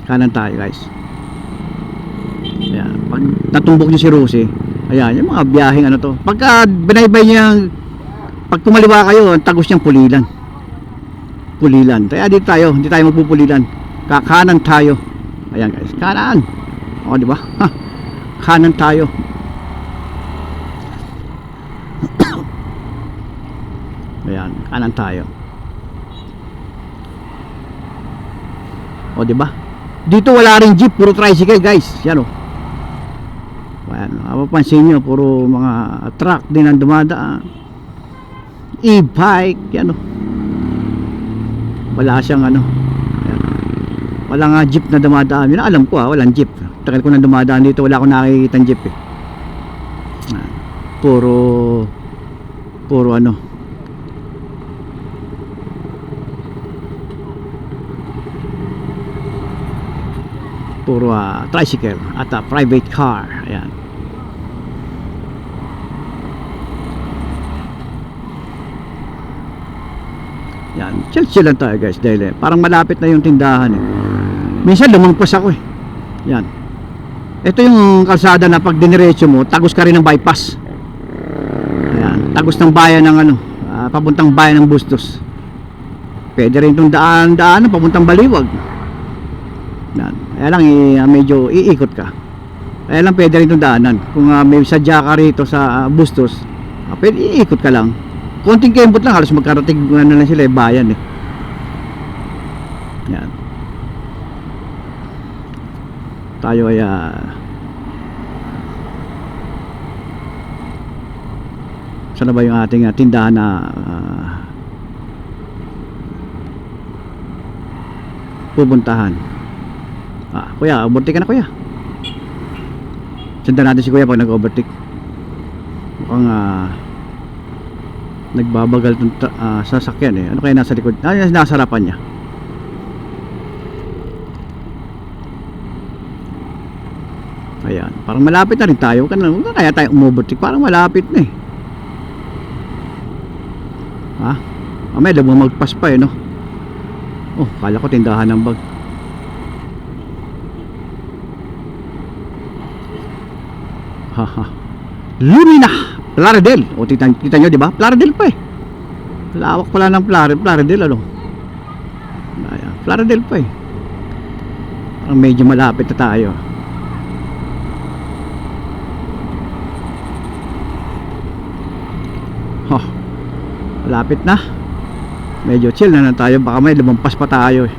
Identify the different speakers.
Speaker 1: Kanan tayo guys. Ayan. Pag natumbok nyo si Rosie, ayan, yung mga biyaheng ano to. Pagka binaybay niyang, pag kumaliwa kayo, ang tagos niyang Pulilan. Pulilan. Kaya dito tayo, hindi tayo magpupulilan. Kakanan tayo. Ayan guys, kanan. O, di ba? Kanan tayo. Ayan, kanan tayo. O, di ba? Dito wala ring jeep, puro tricycle guys. Yan o. Ayan, mapapansin nyo, puro mga truck din ang dumadaan. E-bike, yan o. Wala siyang ano. Ayan. Wala nga jeep na dumadaan. Yun alam ko walang jeep. Tagal ko na dumadaan dito, wala akong nakikita jeep eh. Ayan. Puro ano. Puro tricycle at private car. Ayan. Yan, chill lang tayo guys dahil parang malapit na yung tindahan eh. Minsan lumampas ako eh. Yan. Ito yung kalsada na pag diniretso mo, tagos ka rin ng bypass. Ayan, tagos ng bayan ng ano, papuntang bayan ng Bustos. Pwede rin itong daan papuntang Baliwag. Yan. Kaya lang medyo iikot ka. Kaya lang pwede rin itong daanan. Kung may sadya ka rito sa Bustos, pwede iikot ka lang. Konting kembot lang, halos magkarating na lang sila bayan eh. Yan. Tayo ay saan na ba yung ating tindahan na pupuntahan? Kuya, overtake ka na kuya. Sundan natin si kuya pag nag-overtake. Mukhang nagbabagal itong sasakyan eh. Ano kaya nasa likod? Nasa harapan niya. Ayan, parang malapit na rin tayo. Huwag na kaya tayo umovertake. Parang malapit na eh. May labang magpas pa eh no. Oh, kala ko tindahan ng bag. Lumina Plaridel. O kita nyo di ba? Plaridel pa eh. Lawak pala ng Plaridel ano. Ayan, Plaridel pa eh. Parang medyo malapit na tayo. Malapit na. Medyo chill na tayo. Baka may lumampas pa tayo eh.